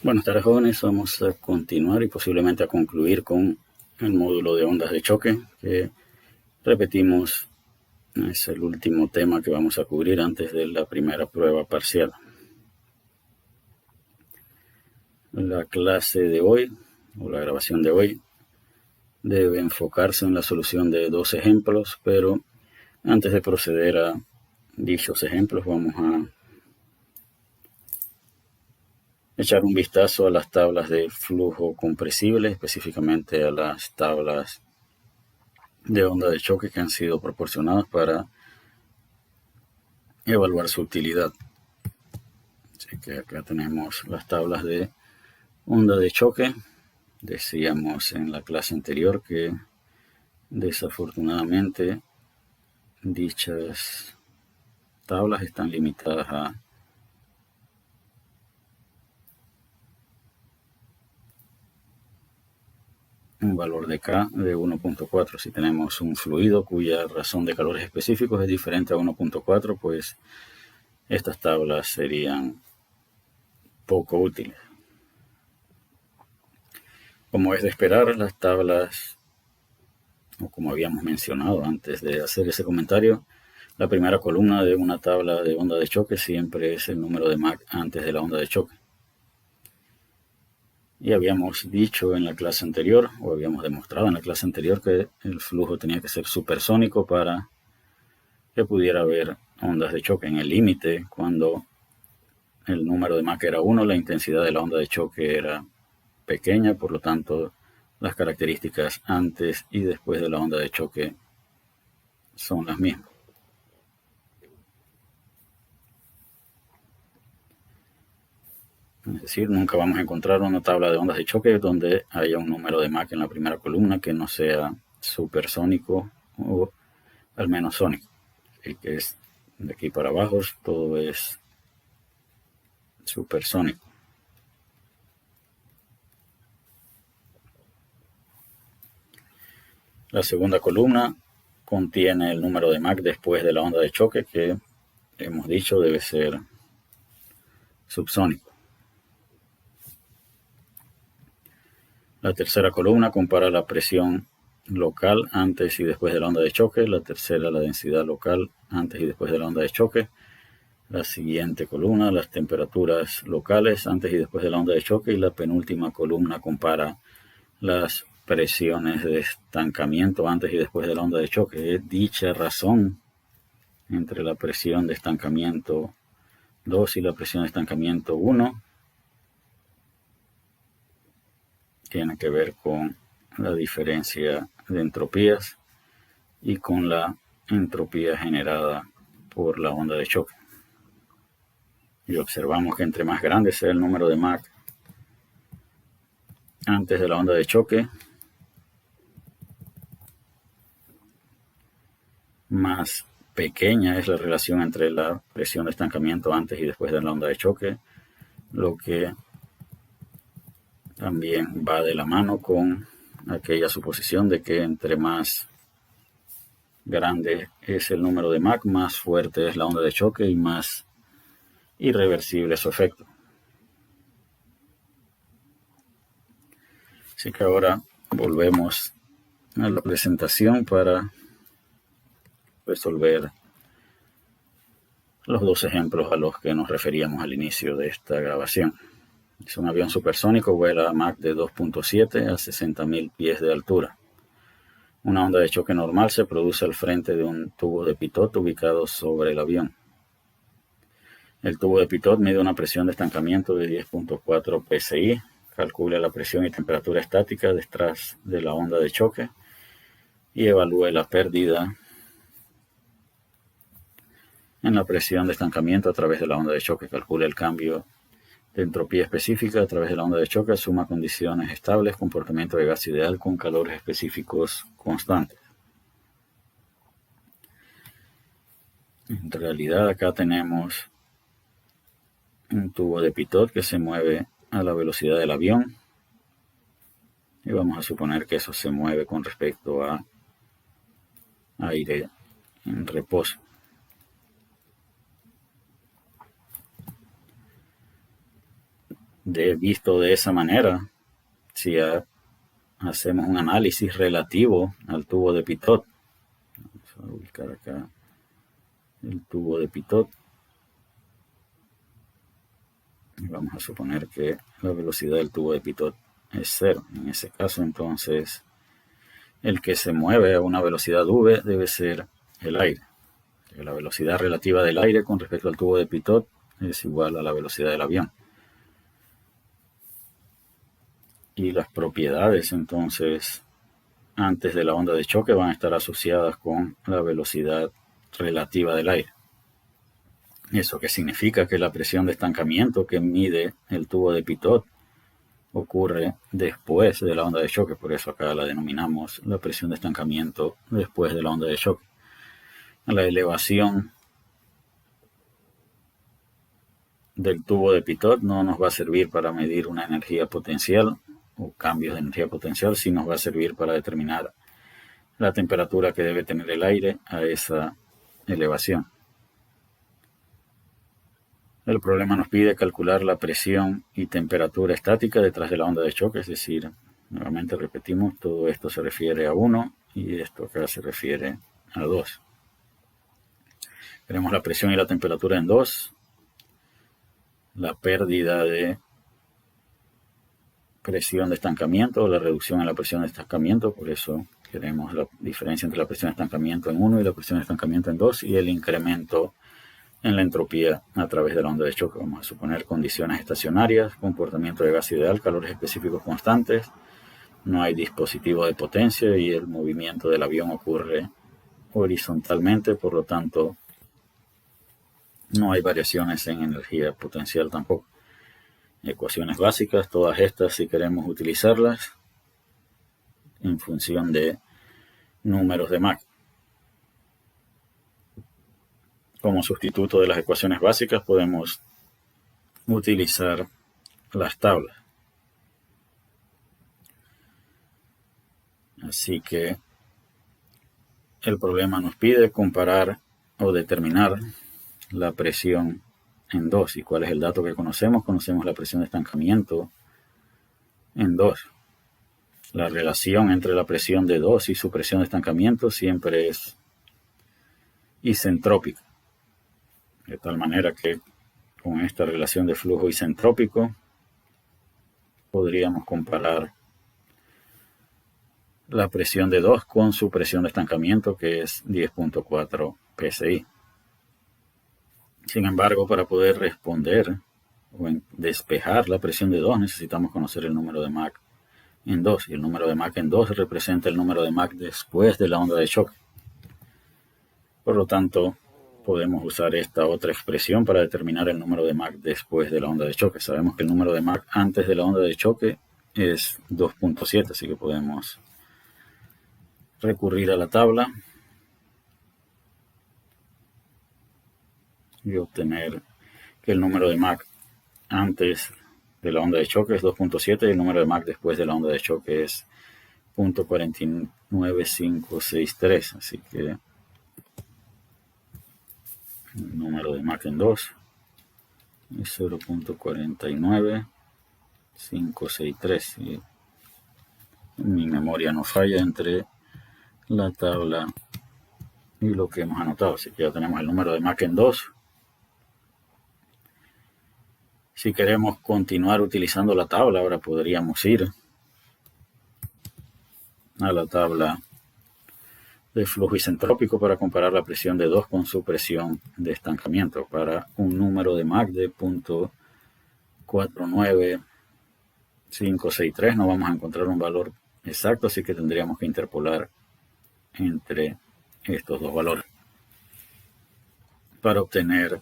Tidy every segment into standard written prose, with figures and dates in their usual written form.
Buenas tardes, jóvenes. Vamos a continuar y posiblemente a concluir con el módulo de ondas de choque, que repetimos, es el último tema que vamos a cubrir antes de la primera prueba parcial. La clase de hoy, o la grabación de hoy, debe enfocarse en la solución de dos ejemplos, pero antes de proceder a dichos ejemplos vamos a echar un vistazo a las tablas de flujo compresible, específicamente a las tablas de onda de choque que han sido proporcionadas para evaluar su utilidad. Así que acá tenemos las tablas de onda de choque. Decíamos en la clase anterior que desafortunadamente dichas tablas están limitadas a un valor de K de 1.4. Si tenemos un fluido cuya razón de calores específicos es diferente a 1.4, pues estas tablas serían poco útiles. Como es de esperar, las tablas, o como habíamos mencionado antes de hacer ese comentario, la primera columna de una tabla de onda de choque siempre es el número de Mach antes de la onda de choque. Y habíamos dicho en la clase anterior, o habíamos demostrado en la clase anterior, que el flujo tenía que ser supersónico para que pudiera haber ondas de choque. En el límite, cuando el número de Mach era 1, la intensidad de la onda de choque era pequeña, por lo tanto las características antes y después de la onda de choque son las mismas. Es decir, nunca vamos a encontrar una tabla de ondas de choque donde haya un número de Mach en la primera columna que no sea supersónico o al menos sónico. Así que es de aquí para abajo, todo es supersónico. La segunda columna contiene el número de Mach después de la onda de choque, que hemos dicho debe ser subsónico. La tercera columna compara la presión local antes y después de la onda de choque. La tercera, la densidad local antes y después de la onda de choque. La siguiente columna, las temperaturas locales antes y después de la onda de choque. Y la penúltima columna compara las presiones de estancamiento antes y después de la onda de choque. Es dicha razón entre la presión de estancamiento 2 y la presión de estancamiento 1 tiene que ver con la diferencia de entropías y con la entropía generada por la onda de choque. Y observamos que entre más grande sea el número de Mach antes de la onda de choque, más pequeña es la relación entre la presión de estancamiento antes y después de la onda de choque, lo que también va de la mano con aquella suposición de que entre más grande es el número de Mach, más fuerte es la onda de choque y más irreversible su efecto. Así que ahora volvemos a la presentación para resolver los dos ejemplos a los que nos referíamos al inicio de esta grabación. Es un avión supersónico, vuela a Mach de 2.7 a 60.000 pies de altura. Una onda de choque normal se produce al frente de un tubo de pitot ubicado sobre el avión. El tubo de pitot mide una presión de estancamiento de 10.4 psi. Calcule la presión y temperatura estática detrás de la onda de choque y evalúe la pérdida en la presión de estancamiento a través de la onda de choque. Calcule el cambio de entropía específica a través de la onda de choque. Asuma condiciones estables, comportamiento de gas ideal con calores específicos constantes. En realidad acá tenemos un tubo de pitot que se mueve a la velocidad del avión. Y vamos a suponer que eso se mueve con respecto a aire en reposo. Visto de esa manera, si hacemos un análisis relativo al tubo de Pitot, vamos a ubicar acá el tubo de Pitot, y vamos a suponer que la velocidad del tubo de Pitot es 0. En ese caso, entonces, el que se mueve a una velocidad v debe ser el aire. La velocidad relativa del aire con respecto al tubo de Pitot es igual a la velocidad del avión. Y las propiedades, entonces, antes de la onda de choque van a estar asociadas con la velocidad relativa del aire. Eso que significa que la presión de estancamiento que mide el tubo de Pitot ocurre después de la onda de choque. Por eso acá la denominamos la presión de estancamiento después de la onda de choque. La elevación del tubo de Pitot no nos va a servir para medir una energía potencial o cambios de energía potencial, sino nos va a servir para determinar la temperatura que debe tener el aire a esa elevación. El problema nos pide calcular la presión y temperatura estática detrás de la onda de choque, es decir, nuevamente repetimos, todo esto se refiere a 1 y esto acá se refiere a 2. Tenemos la presión y la temperatura en 2, la pérdida de presión de estancamiento o la reducción en la presión de estancamiento, por eso queremos la diferencia entre la presión de estancamiento en 1 y la presión de estancamiento en 2 y el incremento en la entropía a través de la onda de choque. Vamos a suponer condiciones estacionarias, comportamiento de gas ideal, calores específicos constantes, no hay dispositivo de potencia y el movimiento del avión ocurre horizontalmente, por lo tanto no hay variaciones en energía potencial tampoco. Ecuaciones básicas, todas estas si queremos utilizarlas en función de números de Mach. Como sustituto de las ecuaciones básicas podemos utilizar las tablas. Así que el problema nos pide comparar o determinar la presión en 2. ¿Y cuál es el dato que conocemos? Conocemos la presión de estancamiento en 2. La relación entre la presión de 2 y su presión de estancamiento siempre es isentrópica. De tal manera que con esta relación de flujo isentrópico podríamos comparar la presión de 2 con su presión de estancamiento, que es 10.4 psi. Sin embargo, para poder responder o despejar la presión de 2 necesitamos conocer el número de Mach en 2. Y el número de Mach en 2 representa el número de Mach después de la onda de choque. Por lo tanto, podemos usar esta otra expresión para determinar el número de Mach después de la onda de choque. Sabemos que el número de Mach antes de la onda de choque es 2.7, así que podemos recurrir a la tabla y obtener que el número de Mach antes de la onda de choque es 2.7 y el número de Mach después de la onda de choque es 0.49563. Así que el número de Mach en 2 es 0.49563. Y mi memoria no falla entre la tabla y lo que hemos anotado. Así que ya tenemos el número de Mach en 2. Si queremos continuar utilizando la tabla, ahora podríamos ir a la tabla de flujo isentrópico para comparar la presión de 2 con su presión de estancamiento. Para un número de Mach de 0.49563 no vamos a encontrar un valor exacto, así que tendríamos que interpolar entre estos dos valores para obtener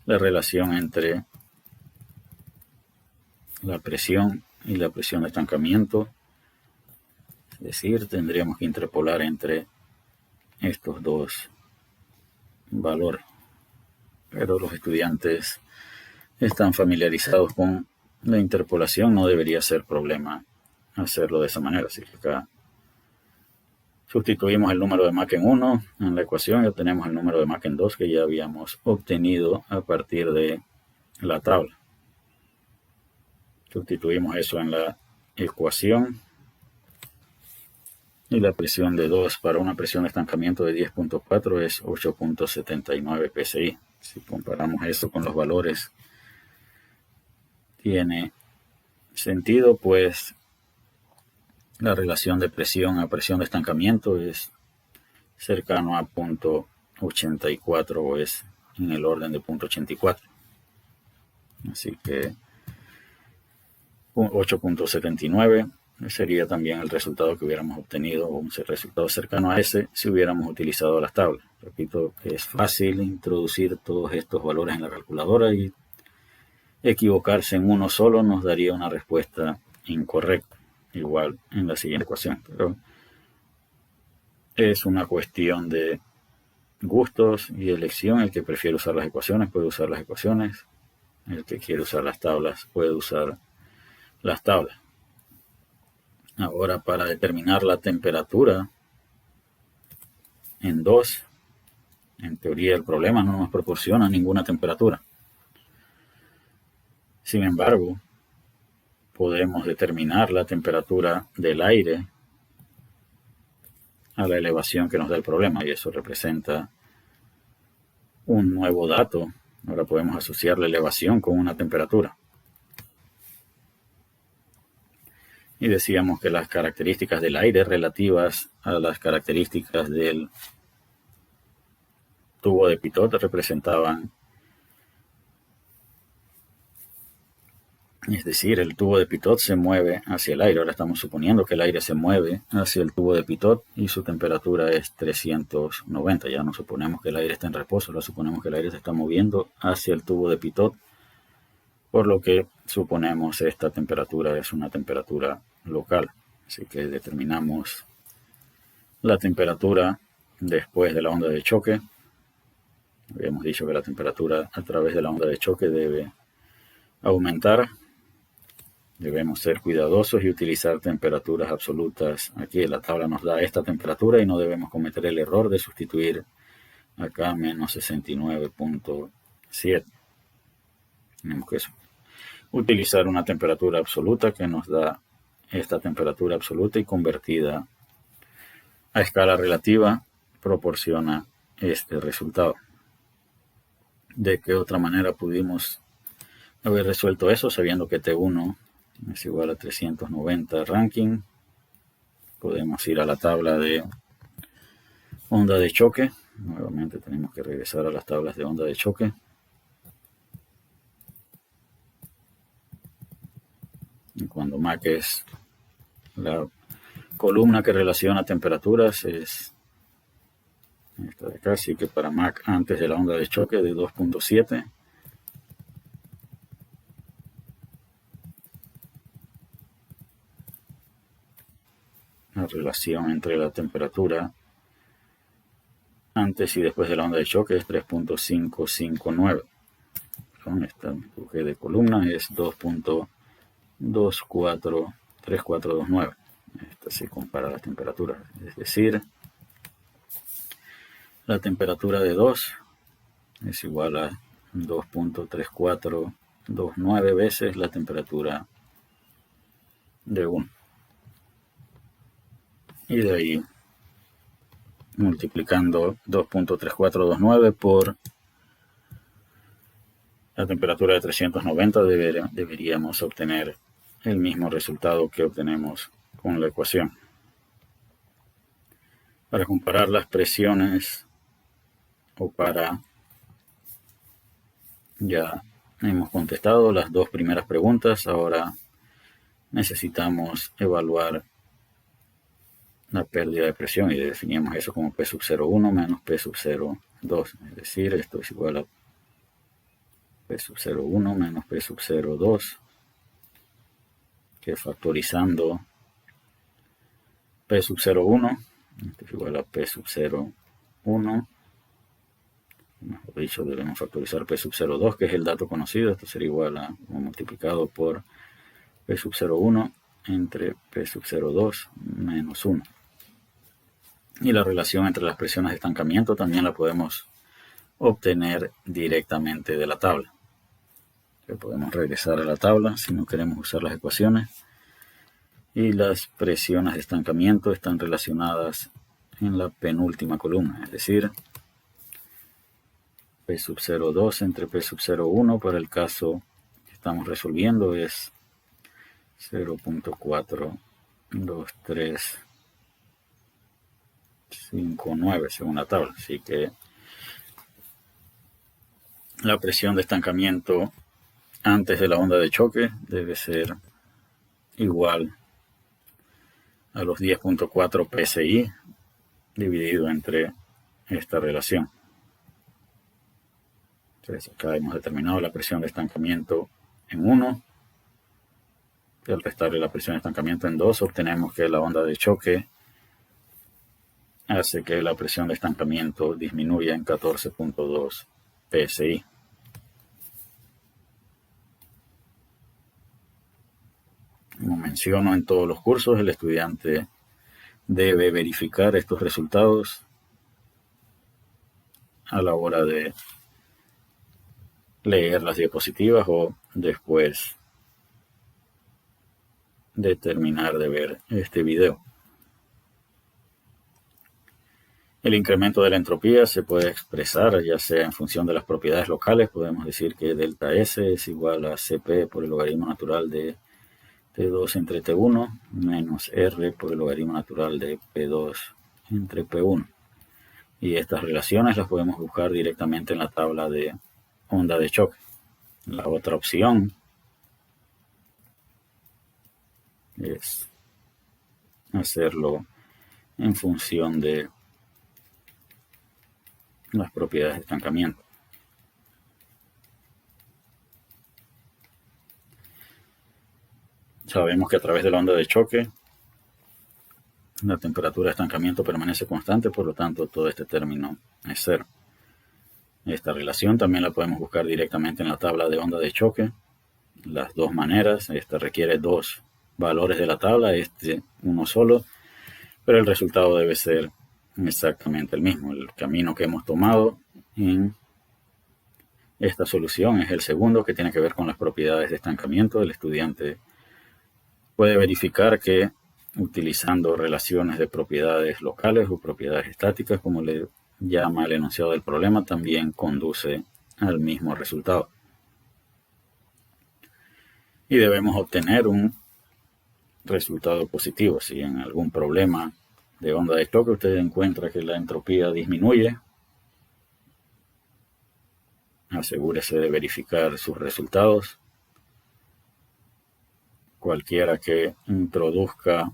la relación entre la presión y la presión de estancamiento. Es decir, tendríamos que interpolar entre estos dos valores. Pero los estudiantes están familiarizados con la interpolación, no debería ser problema hacerlo de esa manera. Así que acá sustituimos el número de Mach en 1 en la ecuación y obtenemos el número de Mach en 2 que ya habíamos obtenido a partir de la tabla. Sustituimos eso en la ecuación. Y la presión de 2 para una presión de estancamiento de 10.4 es 8.79 psi. Si comparamos eso con los valores, tiene sentido, pues la relación de presión a presión de estancamiento es cercano a 0.84 o es en el orden de 0.84. Así que 8.79 sería también el resultado que hubiéramos obtenido, o un resultado cercano a ese, si hubiéramos utilizado las tablas. Repito que es fácil introducir todos estos valores en la calculadora y equivocarse en uno solo nos daría una respuesta incorrecta, igual en la siguiente ecuación. Pero es una cuestión de gustos y elección. El que prefiere usar las ecuaciones puede usar las ecuaciones. El que quiere usar las tablas puede usar las tablas. Ahora, para determinar la temperatura en 2, en teoría el problema no nos proporciona ninguna temperatura. Sin embargo, podemos determinar la temperatura del aire a la elevación que nos da el problema, y eso representa un nuevo dato. Ahora podemos asociar la elevación con una temperatura. Y decíamos que las características del aire relativas a las características del tubo de Pitot representaban, es decir, el tubo de Pitot se mueve hacia el aire. Ahora estamos suponiendo que el aire se mueve hacia el tubo de Pitot y su temperatura es 390. Ya no suponemos que el aire está en reposo, ahora suponemos que el aire se está moviendo hacia el tubo de Pitot, por lo que suponemos esta temperatura es una temperatura local. Así que determinamos la temperatura después de la onda de choque. Habíamos dicho que la temperatura a través de la onda de choque debe aumentar. Debemos ser cuidadosos y utilizar temperaturas absolutas. Aquí la tabla nos da esta temperatura y no debemos cometer el error de sustituir acá menos 69.7. Tenemos que utilizar una temperatura absoluta que nos da esta temperatura absoluta y convertida a escala relativa proporciona este resultado. ¿De qué otra manera pudimos haber resuelto eso sabiendo que T1 es igual a 390 ranking? Podemos ir a la tabla de onda de choque. Nuevamente tenemos que regresar a las tablas de onda de choque. Y cuando Mach es la columna que relaciona temperaturas, es esta de acá. Así que para Mach antes de la onda de choque de 2.7, la relación entre la temperatura antes y después de la onda de choque es 3.559. Esta de columna es 2.343429. Esta se compara las temperaturas, es decir, la temperatura de 2 es igual a 2.3429 veces la temperatura de 1. Y de ahí, multiplicando 2.3429 por la temperatura de 390, deberíamos obtener el mismo resultado que obtenemos con la ecuación. Para comparar las presiones, o para, ya hemos contestado las dos primeras preguntas, ahora necesitamos evaluar la pérdida de presión y definimos eso como P sub 0,1 menos P sub 0,2. Es decir, esto es igual a P sub 0,1 menos P sub 0,2, que factorizando P sub 0,1, esto es igual a P sub 0,1. Mejor dicho, debemos factorizar P sub 0,2, que es el dato conocido. Esto sería igual a multiplicado por P sub 0,1 entre P sub 0,2 menos 1. Y la relación entre las presiones de estancamiento también la podemos obtener directamente de la tabla. que podemos regresar a la tabla si no queremos usar las ecuaciones. Y las presiones de estancamiento están relacionadas en la penúltima columna, es decir, P sub 0,2 entre P sub 0,1 para el caso que estamos resolviendo es 0.42359 según la tabla. Así que la presión de estancamiento antes de la onda de choque debe ser igual a los 10.4 PSI dividido entre esta relación. Entonces acá hemos determinado la presión de estancamiento en 1. Y al restarle la presión de estancamiento en 2, obtenemos que la onda de choque hace que la presión de estancamiento disminuya en 14.2 PSI. Como menciono en todos los cursos, el estudiante debe verificar estos resultados a la hora de leer las diapositivas o después de terminar de ver este video. El incremento de la entropía se puede expresar ya sea en función de las propiedades locales. Podemos decir que delta S es igual a Cp por el logaritmo natural de T2 entre T1 menos R por el logaritmo natural de P2 entre P1. Y estas relaciones las podemos buscar directamente en la tabla de onda de choque. La otra opción es hacerlo en función de las propiedades de estancamiento. Sabemos que a través de la onda de choque la temperatura de estancamiento permanece constante, por lo tanto todo este término es cero. Esta relación también la podemos buscar directamente en la tabla de onda de choque. Las dos maneras, esta requiere dos valores de la tabla, este uno solo, pero el resultado debe ser exactamente el mismo. El camino que hemos tomado en esta solución es el segundo, que tiene que ver con las propiedades de estancamiento. El estudiante puede verificar que utilizando relaciones de propiedades locales o propiedades estáticas, como le llama el enunciado del problema, también conduce al mismo resultado. Y debemos obtener un resultado positivo. Si en algún problema de onda de choque usted encuentra que la entropía disminuye, asegúrese de verificar sus resultados. Cualquiera que introduzca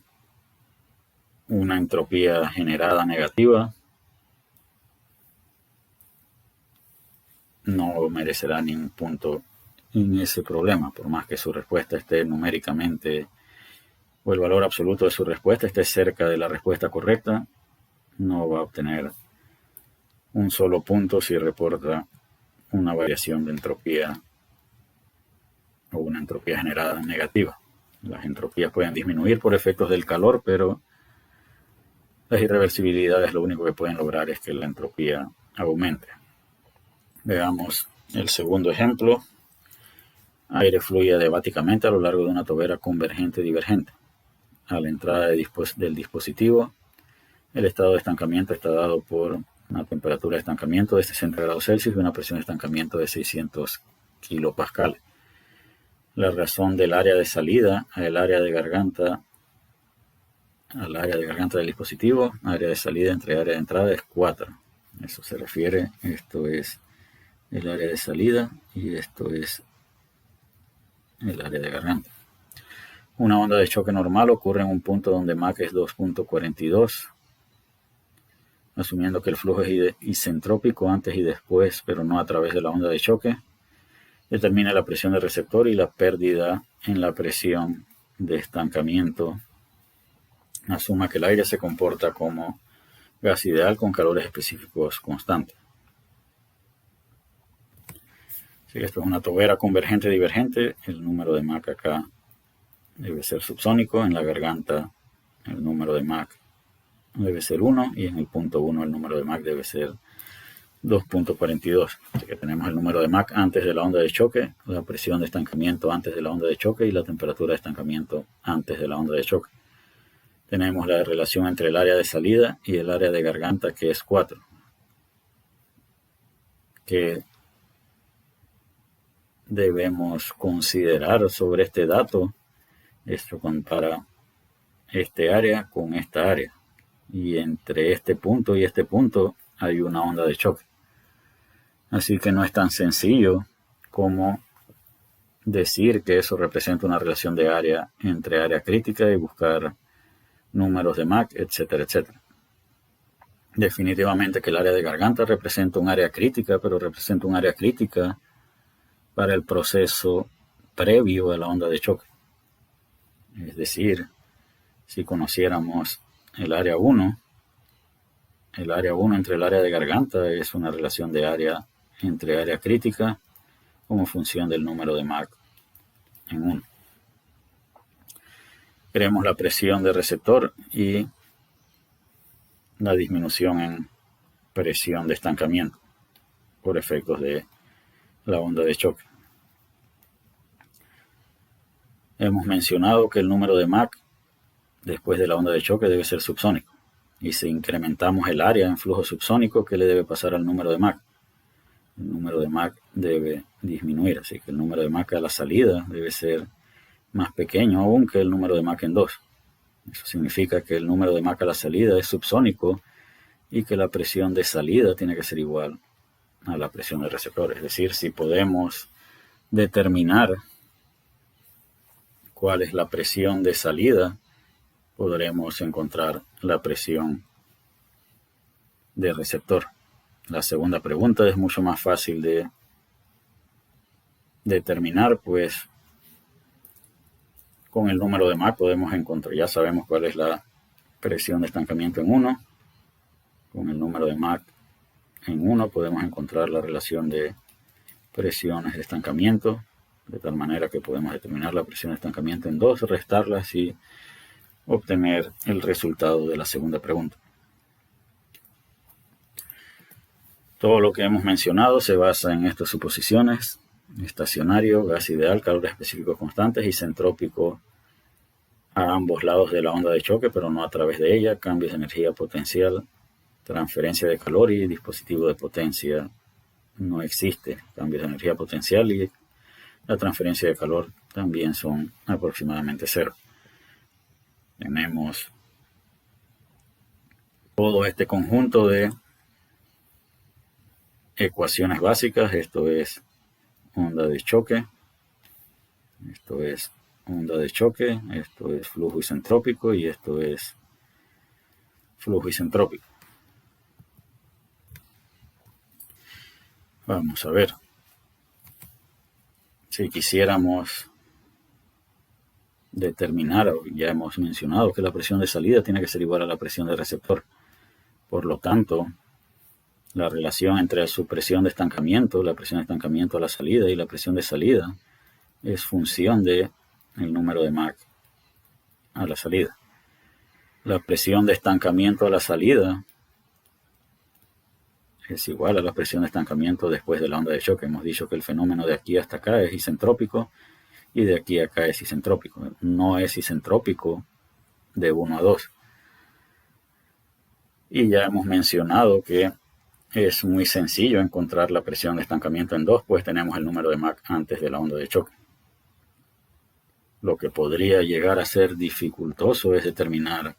una entropía generada negativa no merecerá ningún punto en ese problema, por más que su respuesta esté numéricamente o el valor absoluto de su respuesta esté cerca de la respuesta correcta, no va a obtener un solo punto si reporta una variación de entropía o una entropía generada negativa. Las entropías pueden disminuir por efectos del calor, pero las irreversibilidades lo único que pueden lograr es que la entropía aumente. Veamos el segundo ejemplo. Aire fluye adiabáticamente a lo largo de una tobera convergente-divergente. A la entrada del dispositivo, el estado de estancamiento está dado por una temperatura de estancamiento de 60 grados Celsius y una presión de estancamiento de 600 kilopascales. La razón del área de salida al área de garganta del dispositivo, área de salida entre área de entrada es 4. Eso se refiere, esto es el área de salida y esto es el área de garganta. Una onda de choque normal ocurre en un punto donde Mach es 2.42, asumiendo que el flujo es isentrópico antes y después, pero no a través de la onda de choque. Determina la presión del receptor y la pérdida en la presión de estancamiento. Asuma que el aire se comporta como gas ideal con calores específicos constantes. Si esto es una tobera convergente-divergente, el número de Mach acá debe ser subsónico. En la garganta el número de Mach debe ser 1 y en el punto 1 el número de Mach debe ser 2.42. Así que tenemos el número de Mach antes de la onda de choque, la presión de estancamiento antes de la onda de choque y la temperatura de estancamiento antes de la onda de choque. Tenemos la relación entre el área de salida y el área de garganta, que es 4. Que debemos considerar sobre este dato. Esto compara este área con esta área. Y entre este punto y este punto hay una onda de choque. Así que no es tan sencillo como decir que eso representa una relación de área entre área crítica y buscar números de Mach, etcétera, etcétera. Definitivamente que el área de garganta representa un área crítica, pero representa un área crítica para el proceso previo a la onda de choque. Es decir, si conociéramos el área 1 entre el área de garganta es una relación de área entre área crítica como función del número de Mach en 1. Queremos la presión de receptor y la disminución en presión de estancamiento por efectos de la onda de choque. Hemos mencionado que el número de Mach después de la onda de choque debe ser subsónico. Y si incrementamos el área en flujo subsónico, ¿qué le debe pasar al número de Mach? El número de Mach debe disminuir, así que el número de Mach a la salida debe ser más pequeño aún que el número de Mach en 2. Eso significa que el número de Mach a la salida es subsónico y que la presión de salida tiene que ser igual a la presión del receptor. Es decir, si podemos determinar cuál es la presión de salida, podremos encontrar la presión de receptor. La segunda pregunta es mucho más fácil de determinar, pues con el número de Mach podemos encontrar, ya sabemos cuál es la presión de estancamiento en 1. Con el número de Mach en 1 podemos encontrar la relación de presiones de estancamiento, de tal manera que podemos determinar la presión de estancamiento en 2, restarlas y obtener el resultado de la segunda pregunta. Todo lo que hemos mencionado se basa en estas suposiciones: estacionario, gas ideal, calor específico constantes y centrópico a ambos lados de la onda de choque, pero no a través de ella, cambios de energía potencial, transferencia de calor y dispositivo de potencia. No existe cambios de energía potencial y la transferencia de calor también son aproximadamente 0. Tenemos todo este conjunto de ecuaciones básicas. Esto es onda de choque, esto es onda de choque, esto es flujo isentrópico y esto es flujo isentrópico. Vamos a ver. Si quisiéramos determinar, ya hemos mencionado que la presión de salida tiene que ser igual a la presión de receptor. Por lo tanto, la relación entre su presión de estancamiento, la presión de estancamiento a la salida y la presión de salida es función del número de Mach a la salida. La presión de estancamiento a la salida es igual a la presión de estancamiento después de la onda de choque. Hemos dicho que el fenómeno de aquí hasta acá es isentrópico y de aquí a acá es isentrópico. No es isentrópico de 1 a 2. Y ya hemos mencionado que es muy sencillo encontrar la presión de estancamiento en 2, pues tenemos el número de Mach antes de la onda de choque. Lo que podría llegar a ser dificultoso es determinar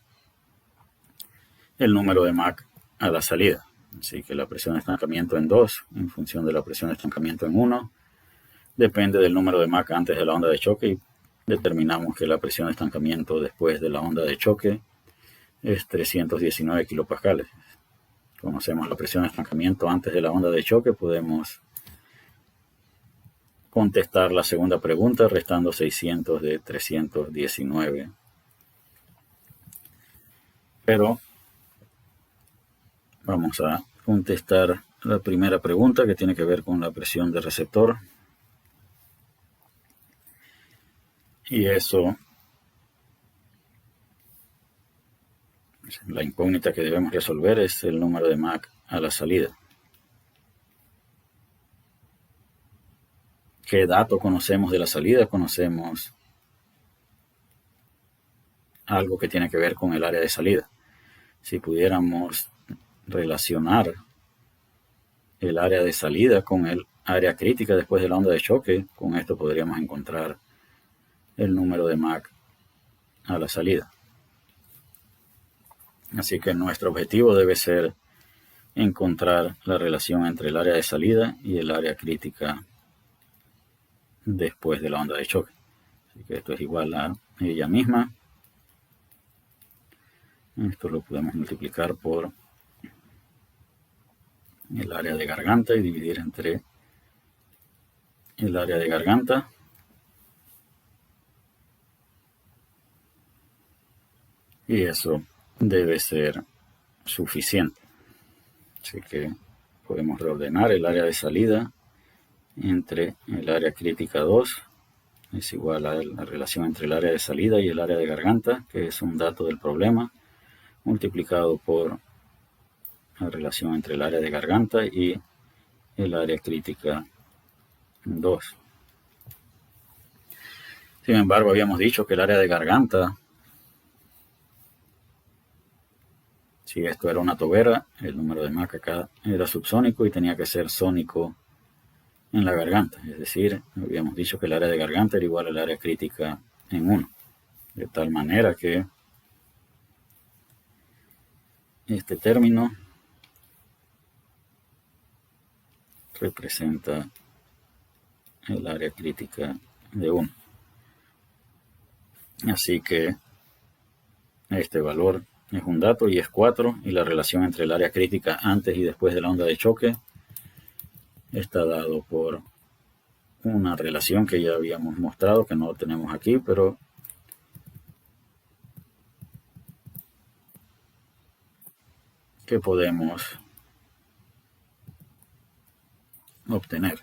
el número de Mach a la salida. Así que la presión de estancamiento en 2, en función de la presión de estancamiento en 1, depende del número de Mach antes de la onda de choque y determinamos que la presión de estancamiento después de la onda de choque es 319 kilopascales. Conocemos la presión de estancamiento antes de la onda de choque, podemos contestar la segunda pregunta restando 600 de 319. Pero vamos a contestar la primera pregunta, que tiene que ver con la presión de receptor. Y eso, la incógnita que debemos resolver es el número de Mach a la salida. ¿Qué dato conocemos de la salida? Conocemos algo que tiene que ver con el área de salida. Si pudiéramos relacionar el área de salida con el área crítica después de la onda de choque, con esto podríamos encontrar el número de Mach a la salida. Así que nuestro objetivo debe ser encontrar la relación entre el área de salida y el área crítica después de la onda de choque. Así que esto es igual a ella misma. Esto lo podemos multiplicar por el área de garganta y dividir entre el área de garganta. Y eso debe ser suficiente. Así que podemos reordenar el área de salida entre el área crítica 2. Es igual a la relación entre el área de salida y el área de garganta, que es un dato del problema, multiplicado por la relación entre el área de garganta y el área crítica 2. Sin embargo, habíamos dicho que el área de garganta, si esto era una tobera, el número de Mach acá era subsónico y tenía que ser sónico en la garganta. Es decir, habíamos dicho que el área de garganta era igual al área crítica en 1. De tal manera que este término representa el área crítica de 1. Así que este valor es un dato y es 4, y la relación entre el área crítica antes y después de la onda de choque está dado por una relación que ya habíamos mostrado, que no lo tenemos aquí, pero que podemos obtener.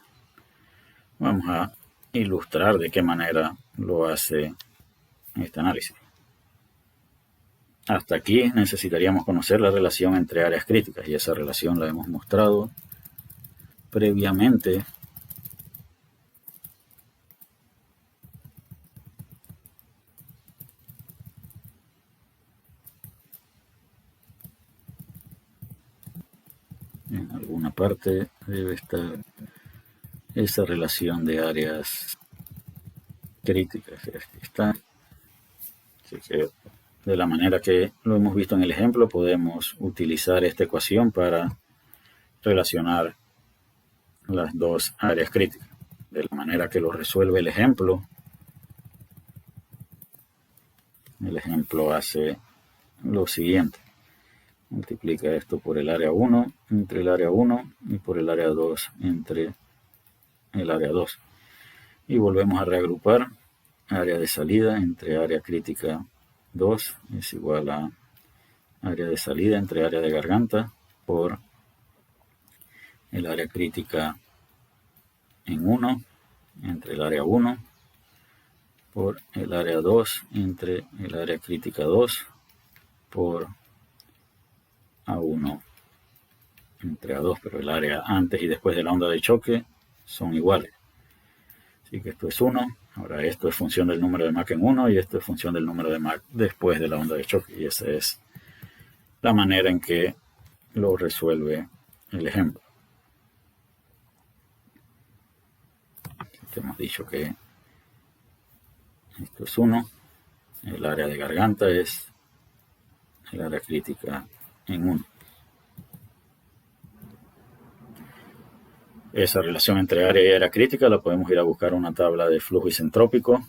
Vamos a ilustrar de qué manera lo hace este análisis. Hasta aquí necesitaríamos conocer la relación entre áreas críticas, y esa relación la hemos mostrado previamente en alguna parte. Debe estar esa relación de áreas críticas. Aquí está. Así que de la manera que lo hemos visto en el ejemplo, podemos utilizar esta ecuación para relacionar las dos áreas críticas. De la manera que lo resuelve el ejemplo hace lo siguiente. Multiplica esto por el área 1 entre el área 1 y por el área 2 entre el área 2. Y volvemos a reagrupar. Área de salida entre área crítica 2 es igual a área de salida entre área de garganta por el área crítica en 1 entre el área 1 por el área 2 entre el área crítica 2 por A1 entre A2, pero el área antes y después de la onda de choque son iguales. Así que esto es 1. Ahora esto es función del número de Mach en 1 y esto es función del número de Mach después de la onda de choque. Y esa es la manera en que lo resuelve el ejemplo. Hemos dicho que esto es 1. El área de garganta es el área crítica en 1. Esa relación entre área y área crítica la podemos ir a buscar en una tabla de flujo isentrópico.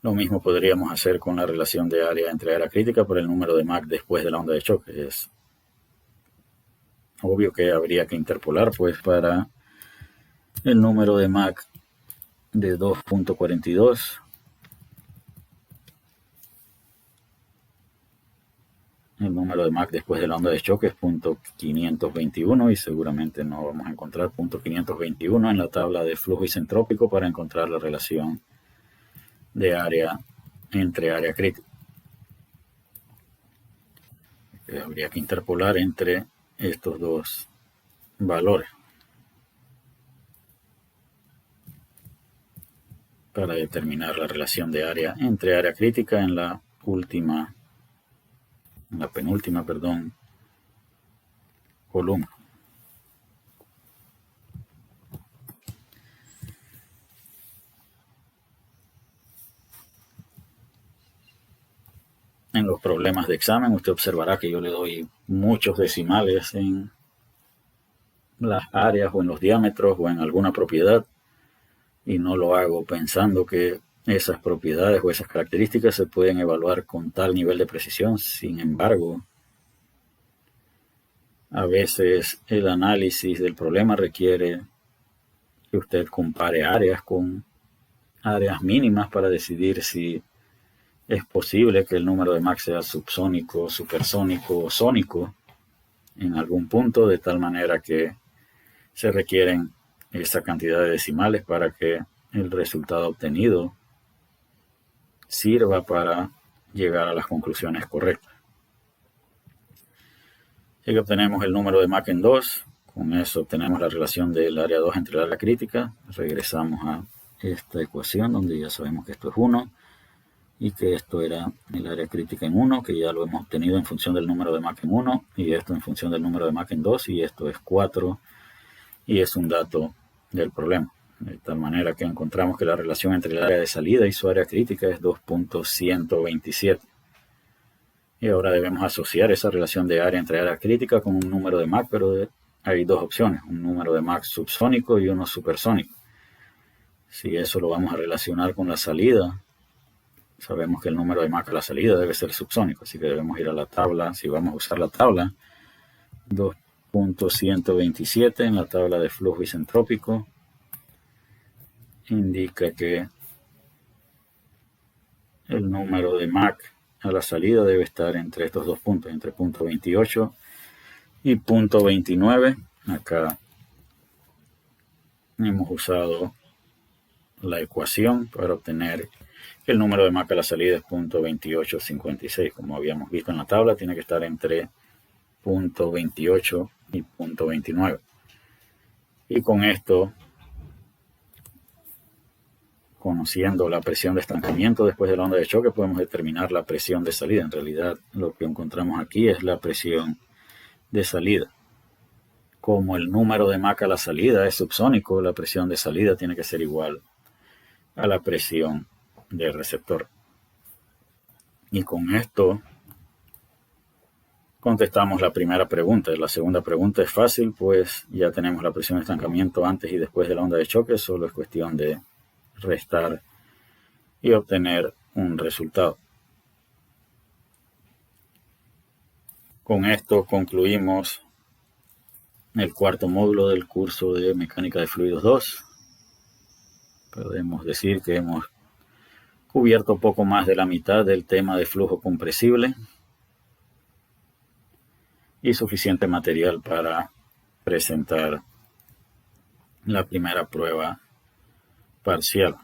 Lo mismo podríamos hacer con la relación de área entre área crítica por el número de Mach después de la onda de choque. Es obvio que habría que interpolar, pues, para el número de Mach de 2.42. El número de Mach después de la onda de choque es .521 y seguramente no vamos a encontrar .521 en la tabla de flujo isentrópico para encontrar la relación de área entre área crítica. Habría que interpolar entre estos dos valores. para determinar la relación de área entre área crítica en la penúltima, columna. En los problemas de examen usted observará que yo le doy muchos decimales en las áreas o en los diámetros o en alguna propiedad, y no lo hago pensando que esas propiedades o esas características se pueden evaluar con tal nivel de precisión. Sin embargo, a veces el análisis del problema requiere que usted compare áreas con áreas mínimas para decidir si es posible que el número de Mach sea subsónico, supersónico o sónico en algún punto, de tal manera que se requieren esa cantidad de decimales para que el resultado obtenido sirva para llegar a las conclusiones correctas. Así que obtenemos el número de Mach en 2. Con eso obtenemos la relación del área 2 entre el área crítica. Regresamos a esta ecuación donde ya sabemos que esto es 1 y que esto era el área crítica en 1, que ya lo hemos obtenido en función del número de Mach en 1, y esto en función del número de Mach en 2, y esto es 4, y es un dato del problema. De tal manera que encontramos que la relación entre el área de salida y su área crítica es 2.127. Y ahora debemos asociar esa relación de área entre área crítica con un número de Mach, pero hay dos opciones, un número de Mach subsónico y uno supersónico. Si eso lo vamos a relacionar con la salida, sabemos que el número de Mach a la salida debe ser subsónico, así que debemos ir a la tabla. Si vamos a usar la tabla, 2.127 en la tabla de flujo isentrópico indica que el número de Mach a la salida debe estar entre estos dos puntos, entre punto 28 y punto 29. Acá hemos usado la ecuación para obtener que el número de Mach a la salida es punto 2856. Como habíamos visto en la tabla, tiene que estar entre punto 28 y punto 29. Y con esto, conociendo la presión de estancamiento después de la onda de choque, podemos determinar la presión de salida. En realidad, lo que encontramos aquí es la presión de salida. Como el número de Mach a la salida es subsónico, la presión de salida tiene que ser igual a la presión del receptor. Y con esto contestamos la primera pregunta. La segunda pregunta es fácil, pues ya tenemos la presión de estancamiento antes y después de la onda de choque. Solo es cuestión de restar y obtener un resultado. Con esto concluimos el cuarto módulo del curso de Mecánica de Fluidos 2. Podemos decir que hemos cubierto poco más de la mitad del tema de flujo compresible y suficiente material para presentar la primera prueba parcial.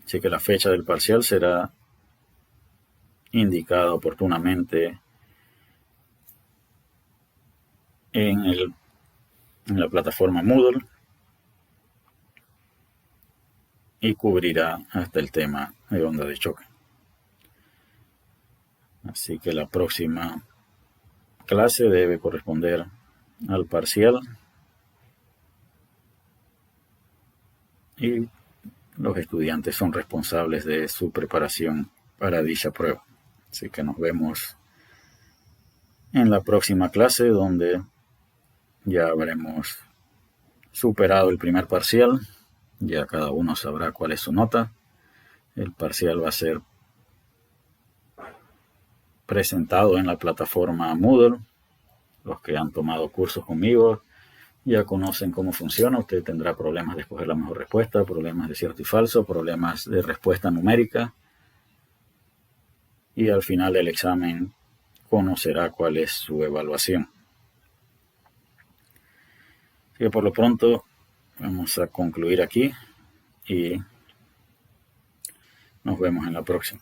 Así que la fecha del parcial será indicada oportunamente en la plataforma Moodle y cubrirá hasta el tema de onda de choque. Así que la próxima clase debe corresponder al parcial y los estudiantes son responsables de su preparación para dicha prueba. Así que nos vemos en la próxima clase, donde ya habremos superado el primer parcial. Ya cada uno sabrá cuál es su nota. El parcial va a ser presentado en la plataforma Moodle. Los que han tomado cursos conmigo ya conocen cómo funciona. Usted tendrá problemas de escoger la mejor respuesta, problemas de cierto y falso, problemas de respuesta numérica. Y al final del examen conocerá cuál es su evaluación. Así que por lo pronto vamos a concluir aquí y nos vemos en la próxima.